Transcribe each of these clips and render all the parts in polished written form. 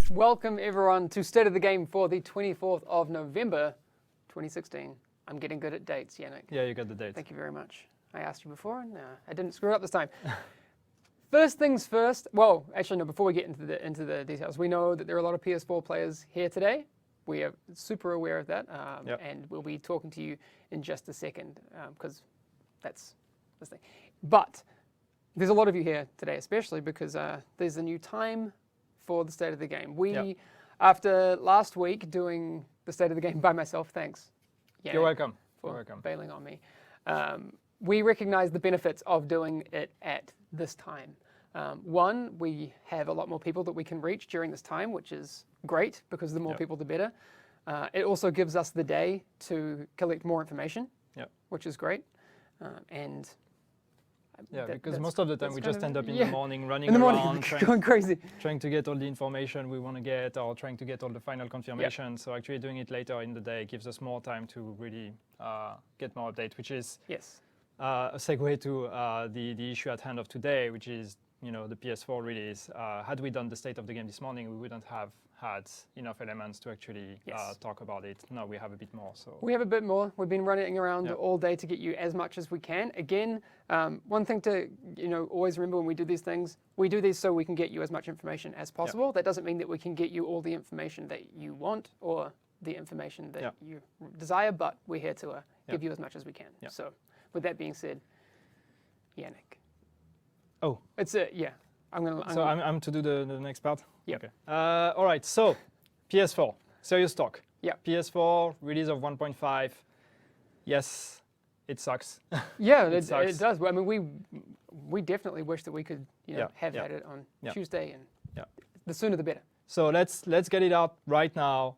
Welcome everyone to State of the Game for the 24th of November, 2016. I'm getting good at dates, Yannick. Yeah, you got the date. Thank you very much. I asked you before, and I didn't screw it up this time. First things first. Well, actually, no. Before we get into the details, we know that there are a lot of PS4 players here today. We are super aware of that, and we'll be talking to you in just a second because that's this thing. But there's a lot of you here today, especially because there's a new time for the State of the Game. We, after last week doing the State of the Game by myself, thanks. You're welcome. For bailing on me. We recognize the benefits of doing it at this time. One, we have a lot more people that we can reach during this time, which is great because the more people, the better. It also gives us the day to collect more information, which is great. Because most of the time we just end up in the morning running around, going crazy, trying to get all the information we want to get, or trying to get all the final confirmation. So actually doing it later in the day gives us more time to really get more update, which is a segue to the issue at hand of today, which is the PS4 release. Had we done the State of the Game this morning, we wouldn't have had enough elements to actually talk about it. Now we have a bit more. So we have a bit more. We've been running around all day to get you as much as we can. Again, one thing to always remember when we do these things, we do these so we can get you as much information as possible. That doesn't mean that we can get you all the information that you want or the information that you desire, but we're here to give you as much as we can. So with that being said, Yannick. Oh, it's I'm to do the next part. Yeah. Okay. All right. So, PS4, serious talk. Yeah. PS4 release of 1.5. Yes, it sucks. Yeah, it does. I mean, we definitely wish that we could have had it on Tuesday, and the sooner the better. So let's get it out right now.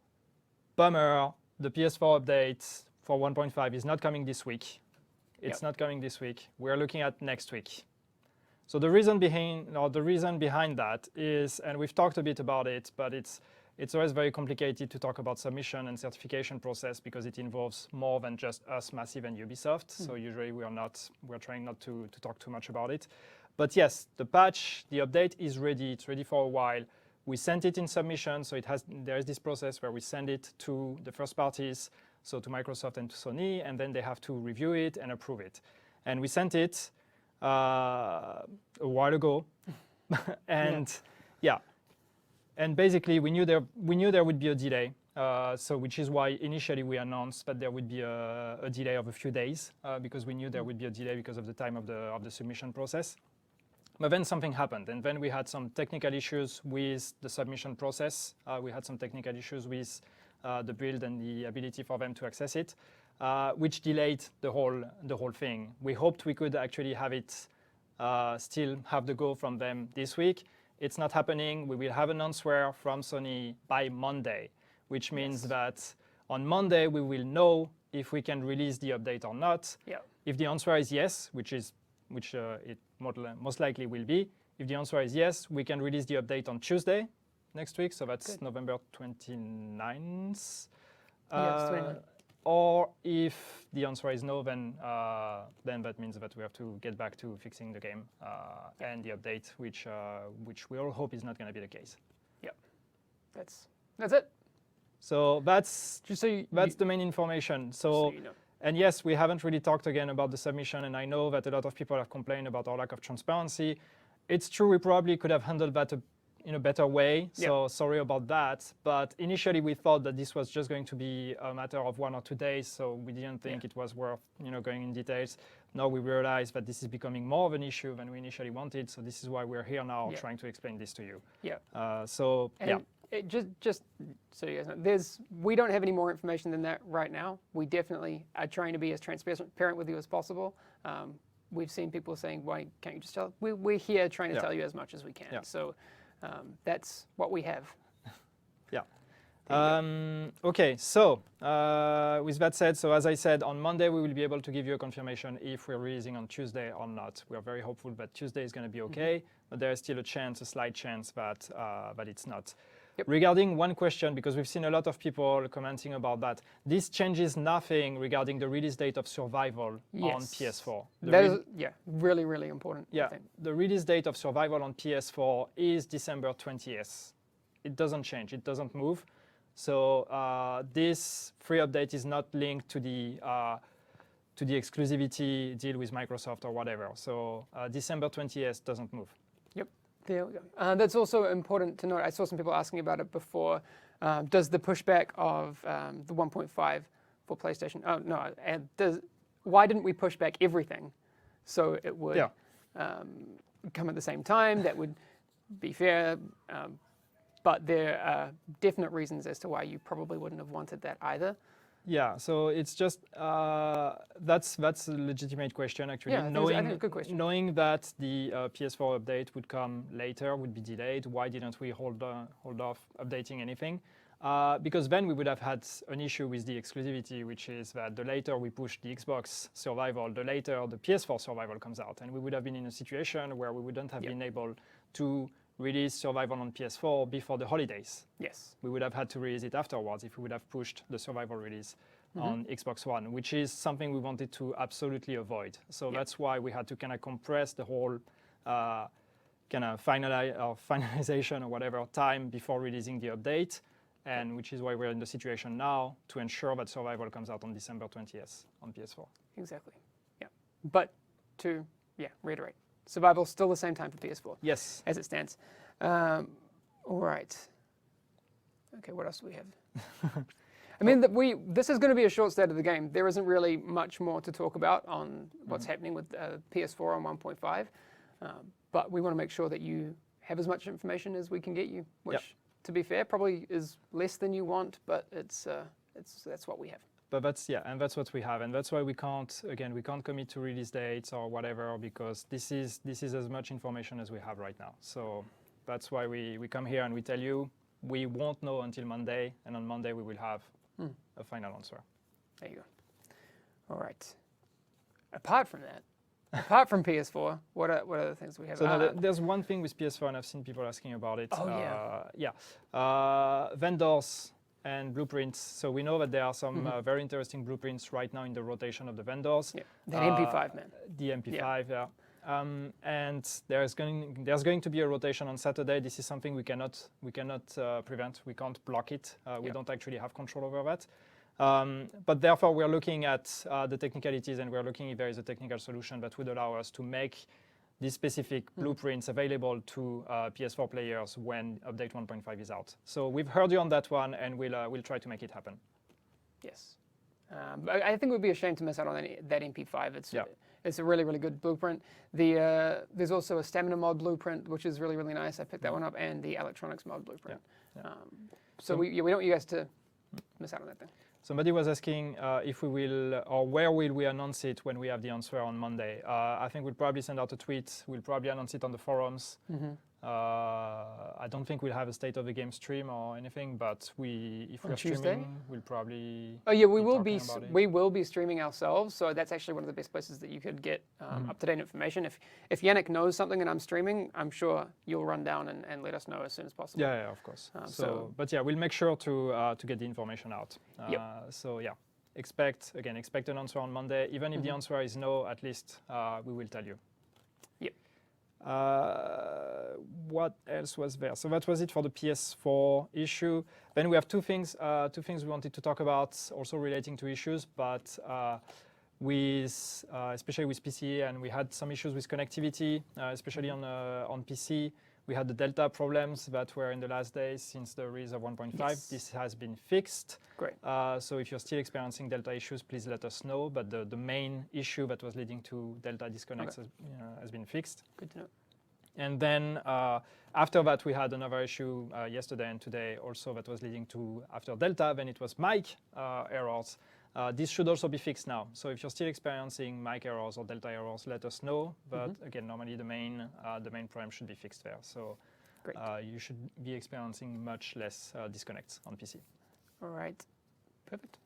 Bummer. The PS4 update for 1.5 is not coming this week. It's not coming this week. We're looking at next week. So the reason behind that is, and we've talked a bit about it, but it's always very complicated to talk about submission and certification process because it involves more than just us, Massive, and Ubisoft. So usually we're trying not to talk too much about it. But yes, the patch, the update is ready. It's ready for a while. We sent it in submission, so there is this process where we send it to the first parties, so to Microsoft and to Sony, and then they have to review it and approve it. And we sent it a while ago, and and basically we knew there would be a delay, so which is why initially we announced that there would be a delay of a few days because we knew there would be a delay because of the time of the submission process. But then something happened, and then we had some technical issues with the submission process. We had some technical issues with the build and the ability for them to access it. Which delayed the whole thing. We hoped we could actually have it still have the go from them this week. It's not happening. We will have an answer from Sony by Monday, which means that on Monday we will know if we can release the update or not. If the answer is yes, which it most likely will be, if the answer is yes, we can release the update on Tuesday next week. So that's November 29th. Or if the answer is no, then that means that we have to get back to fixing the game and the update, which we all hope is not going to be the case. Yeah, that's it. So that's just that's the main information. So and yes, we haven't really talked again about the submission, and I know that a lot of people have complained about our lack of transparency. It's true, we probably could have handled that in a better way, so sorry about that. But initially we thought that this was just going to be a matter of 1 or 2 days, so we didn't think it was worth going in details. Now we realize that this is becoming more of an issue than we initially wanted, so this is why we're here now trying to explain this to you. Just so you guys know, we don't have any more information than that right now. We definitely are trying to be as transparent with you as possible. We've seen people saying, why can't you just tell? We're here trying to tell you as much as we can. So that's what we have. Okay, so with that said, so as I said, on Monday we will be able to give you a confirmation if we're releasing on Tuesday or not. We are very hopeful that Tuesday is going to be okay, but there is still a slight chance that it's not. Yep. Regarding one question, because we've seen a lot of people commenting about that, this changes nothing regarding the release date of Survival on PS4. That is, really, really important. Yeah, I think. the release date of Survival on PS4 is December 20th. It doesn't change, it doesn't move. So this free update is not linked to the exclusivity deal with Microsoft or whatever. So December 20th doesn't move. Yep, there we go. That's also important to note. I saw some people asking about it before. Does the pushback of the 1.5 for PlayStation? Oh no, and why didn't we push back everything so it would come at the same time? That would be fair. But there are definite reasons as to why you probably wouldn't have wanted that either. Yeah, so it's just that's a legitimate question actually. Yeah, I think it's a good question. Knowing that the PS4 update would come later, would be delayed, why didn't we hold off updating anything? Because then we would have had an issue with the exclusivity, which is that the later we push the Xbox Survival, the later the PS4 Survival comes out, and we would have been in a situation where we wouldn't have been able to release Survival on PS4 before the holidays. Yes. We would have had to release it afterwards if we would have pushed the Survival release on Xbox One, which is something we wanted to absolutely avoid. So that's why we had to kind of compress the whole kind of finalization or whatever time before releasing the update, and which is why we're in the situation now to ensure that Survival comes out on December 20th on PS4. Exactly. Yeah. But to reiterate, Survival still the same time for PS4. Yes. As it stands. All right. Okay, what else do we have? I mean, this is going to be a short state of the game. There isn't really much more to talk about on what's happening with PS4 on 1.5. But we want to make sure that you have as much information as we can get you, which, to be fair, probably is less than you want, but that's what we have. But that's what we have, and that's why we can't commit to release dates or whatever, because this is as much information as we have right now. So that's why we come here and we tell you we won't know until Monday, and on Monday we will have a final answer. There you go. All right. Apart from that, apart from PS4, what are the things we have? So there's one thing with PS4, and I've seen people asking about it. Oh vendors and blueprints. So we know that there are some very interesting blueprints right now in the rotation of the vendors. Yeah, the MP5, man. The MP5, and there's going to be a rotation on Saturday. This is something we cannot prevent. We can't block it. We don't actually have control over that. But therefore, we're looking at the technicalities, and we're looking if there is a technical solution that would allow us to make these specific blueprints available to PS4 players when update 1.5 is out. So we've heard you on that one, and we'll try to make it happen. Yes. I think it would be a shame to miss out on that MP5. It's a really, really good blueprint. There's also a stamina mod blueprint, which is really, really nice. I picked that one up, and the electronics mod blueprint. So we don't want you guys to miss out on that thing. Somebody was asking if we will, or where will we announce it when we have the answer on Monday. I think we'll probably send out a tweet. We'll probably announce it on the forums. I don't think we'll have a state of the game stream or anything, but if we're streaming, we'll probably. Oh yeah, we will be streaming ourselves. So that's actually one of the best places that you could get up-to-date information. If Yannick knows something and I'm streaming, I'm sure you'll run down and let us know as soon as possible. Yeah, of course. But yeah, we'll make sure to get the information out. So yeah, expect an answer on Monday. Even if the answer is no, at least we will tell you. What else was there? So that was it for the PS4 issue. Then we have two things we wanted to talk about, also relating to issues, but especially with PC, and we had some issues with connectivity, especially on PC. We had the Delta problems that were in the last days since the release of 1.5. Yes. This has been fixed. Great. So if you're still experiencing Delta issues, please let us know. But the main issue that was leading to Delta disconnects has been fixed. Good to know. And then after that, we had another issue yesterday and today also that was leading to, after Delta, then it was mic errors. This should also be fixed now. So if you're still experiencing mic errors or Delta errors, let us know. But again, normally the main problem should be fixed there. So you should be experiencing much less disconnects on PC. All right, perfect.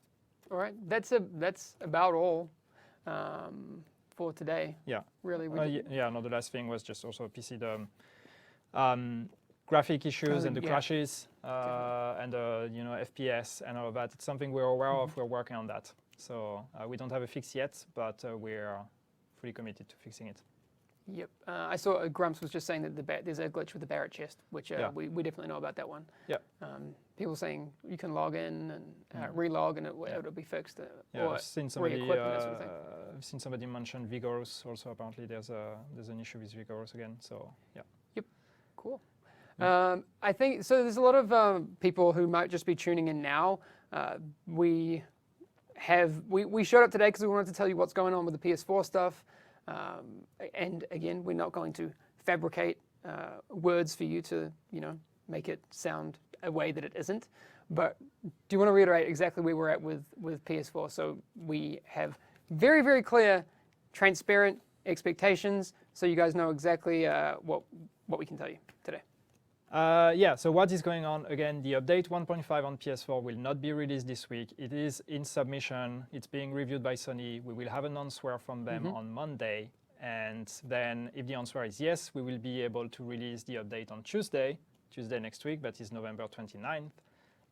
All right, that's about all for today. Yeah. Really. The last thing was just also PC, the graphic issues and the crashes. and FPS and all of that. It's something we're aware of. We're working on that. So we don't have a fix yet, but we're fully committed to fixing it. Yep. I saw Grumps was just saying that there's a glitch with the Barrett chest, which we definitely know about that one. Yeah. People saying you can log in and relog and it'll be fixed. Or I've seen somebody. re-equip and that sort of thing. I've seen somebody mention Vigorous also. Apparently, there's an issue with Vigorous again. So yeah. Yep. Cool. I think so. There's a lot of people who might just be tuning in now. We showed up today because we wanted to tell you what's going on with the PS4 stuff. And again, we're not going to fabricate words for you to, make it sound a way that it isn't. But do you want to reiterate exactly where we're at with PS4? So we have very, very clear, transparent expectations, so you guys know exactly what we can tell you today. So what is going on? Again, the update 1.5 on PS4 will not be released this week. It is in submission. It's being reviewed by Sony. We will have an answer from them on Monday. And then if the answer is yes, we will be able to release the update on Tuesday next week, that is November 29th.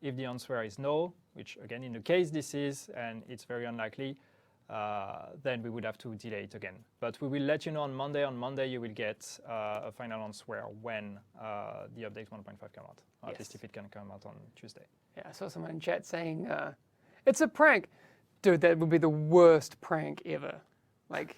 If the answer is no, which again, in the case this is, and it's very unlikely, then we would have to delay it again. But we will let you know on Monday. On Monday, you will get a final answer when the update 1.5 come out, or at least if it can come out on Tuesday. Yeah, I saw someone in chat saying, it's a prank. Dude, that would be the worst prank ever. Like,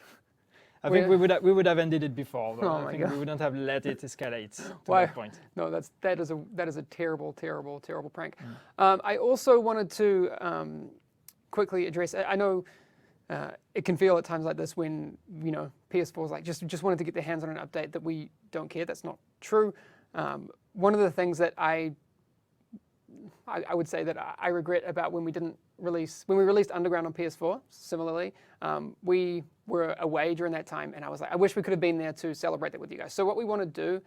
I think we would have ended it before. Oh I think we wouldn't have let it escalate to Why? that point. No, that is a terrible, terrible, terrible prank. I also wanted to quickly address. I know it can feel at times like this when PS4 is like just wanted to get their hands on an update that we don't care. That's not true. One of the things that I would say that I regret about when we released Underground on PS4, similarly, we were away during that time, and I was like, I wish we could have been there to celebrate that with you guys. So what we want to do,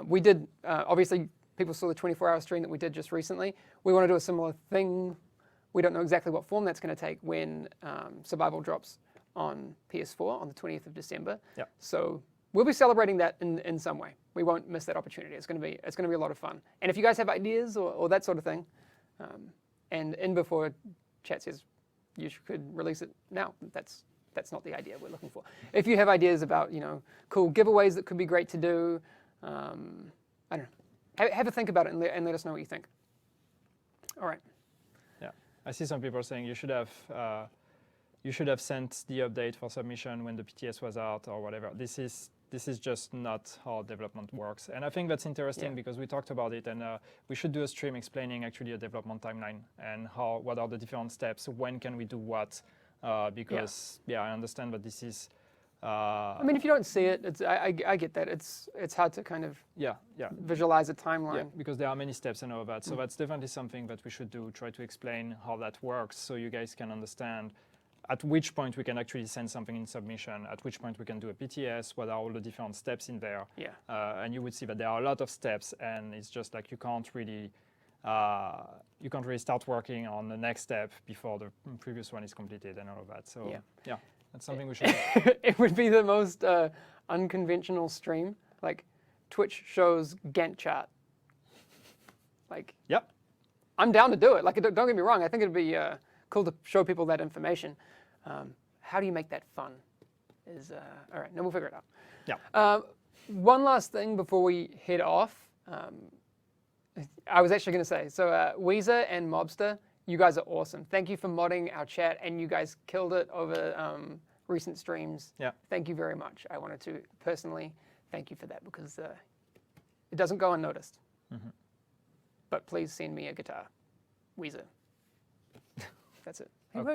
we did, obviously, people saw the 24-hour stream that we did just recently. We want to do a similar thing. We don't know exactly what form that's going to take when Survival drops on PS4 on the 20th of December. Yep. So we'll be celebrating that in some way. We won't miss that opportunity. It's going to be a lot of fun. And if you guys have ideas or that sort of thing, and in before chat says you could release it now, that's not the idea we're looking for. If you have ideas about cool giveaways that could be great to do, I don't know. Have a think about it and let us know what you think. All right. Yeah, I see some people saying you should have sent the update for submission when the PTS was out or whatever. This is just not how development works. And I think that's interesting because we talked about it, and we should do a stream explaining actually a development timeline and what are the different steps, when can we do what, because I understand that this is... I mean, if you don't see it, I get that. It's hard to kind of visualize a timeline. Yeah, because there are many steps and all of that. So that's definitely something that we should do, try to explain how that works so you guys can understand at which point we can actually send something in submission, at which point we can do a PTS, what are all the different steps in there. Yeah. And you would see that there are a lot of steps, and it's just like you can't really start working on the next step before the previous one is completed and all of that. So yeah that's something we should do. It would be the most unconventional stream. Like, Twitch shows Gantt chart. Like, yep. I'm down to do it. Like, don't get me wrong. I think it'd be cool to show people that information. How do you make that fun? All right, then we'll figure it out. Yeah. One last thing before we head off. I was actually going to say, so Weezer and Mobster, you guys are awesome. Thank you for modding our chat, and you guys killed it over recent streams. Yeah. Thank you very much. I wanted to personally thank you for that because it doesn't go unnoticed. Mm-hmm. But please send me a guitar, Weezer. That's it.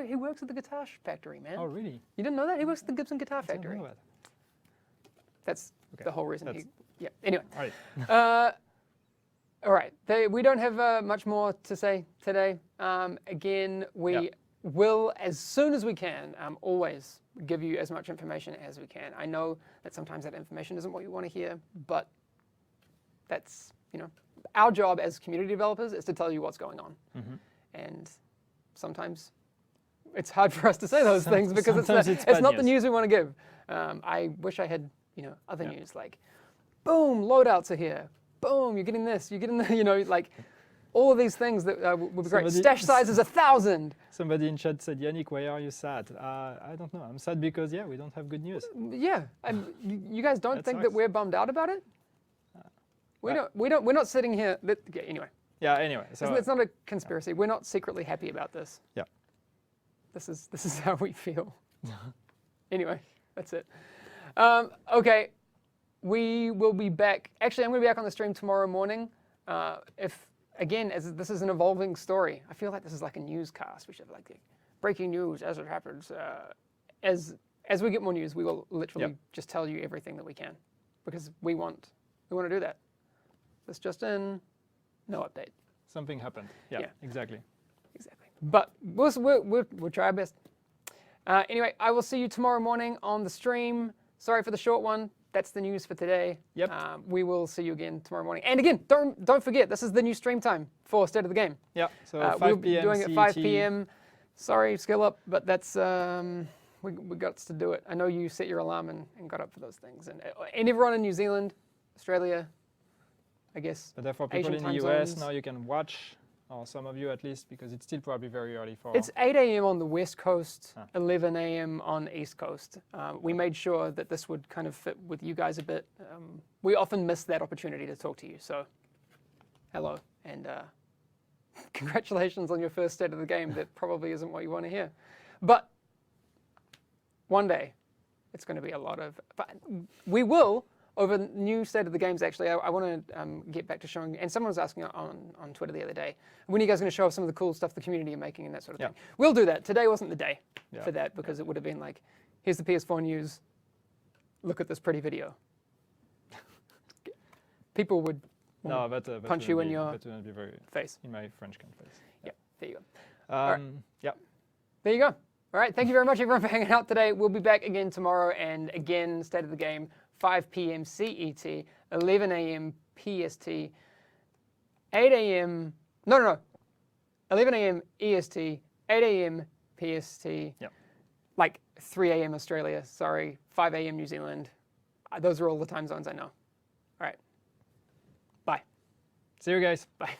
He works at the guitar factory, man. Oh, really? You didn't know that? He works at the Gibson Guitar I didn't Factory. know that. That's the whole reason. Yeah. Anyway. All right. All right. We don't have much more to say today. Again, we will, as soon as we can, always give you as much information as we can. I know that sometimes that information isn't what you want to hear, but that's, our job as community developers is to tell you what's going on. Mm-hmm. And sometimes it's hard for us to say those things because it's not the news we want to give. I wish I had, other news like, boom, loadouts are here. Boom, you're getting this, you're getting the, All of these things that would be great. Somebody- Stash size is 1,000. Somebody in chat said, Yannick, why are you sad? I don't know. I'm sad because, yeah, we don't have good news. Yeah, and you guys don't That think that sucks. we're bummed out about it? We're not sitting here. Okay, anyway, Yeah, anyway. So, it's not a conspiracy. We're not secretly happy about this. yeah. This is how we feel. Anyway, that's it. Okay, we will be back. Actually, I'm going to be back on the stream tomorrow morning. As this is an evolving story, I feel like this is like a newscast. We should have like breaking news as it happens. As we get more news, we will literally just tell you everything that we can, because we want to do that. This just in, no update. Something happened. Yeah, Yeah. exactly. Exactly. But we'll try our best. Anyway, I will see you tomorrow morning on the stream. Sorry for the short one. That's the news for today. Yep. We will see you again tomorrow morning. And again, don't forget, this is the new stream time for State of the Game. Yeah, so We'll 5 be p.m. doing it CET. 5 p.m. Sorry, skill up, but that's we got to do it. I know you set your alarm and got up for those things. And everyone in New Zealand, Australia, I guess. But therefore, people Asian in the time US, zones. now you can watch, or some of you at least, because it's still probably very early for... It's 8 a.m. on the West Coast, Ah. 11 a.m. on the East Coast. We made sure that this would kind of fit with you guys a bit. We often miss that opportunity to talk to you, so hello. And congratulations on your first State of the Game. That probably isn't what you want to hear. But one day, it's going to be a lot of... But we will... Over new State of the Games, actually, I want to get back to showing, and someone was asking on Twitter the other day, when are you guys going to show off some of the cool stuff the community are making and that sort of thing? We'll do that. Today wasn't the day for that, because it would have been like, here's the PS4 news, look at this pretty video. People would No, but punch you in your that wouldn't be very... face. In my French can face. Yeah, there you go. right. Yeah. There you go. All right, thank you very much, everyone, for hanging out today. We'll be back again tomorrow, and again, State of the Game, 5 p.m. CET, 11 a.m. PST, 8 a.m. No. 11 a.m. EST, 8 a.m. PST, like 3 a.m. Australia, sorry, 5 a.m. New Zealand. Those are all the time zones I know. All right. Bye. See you guys. Bye.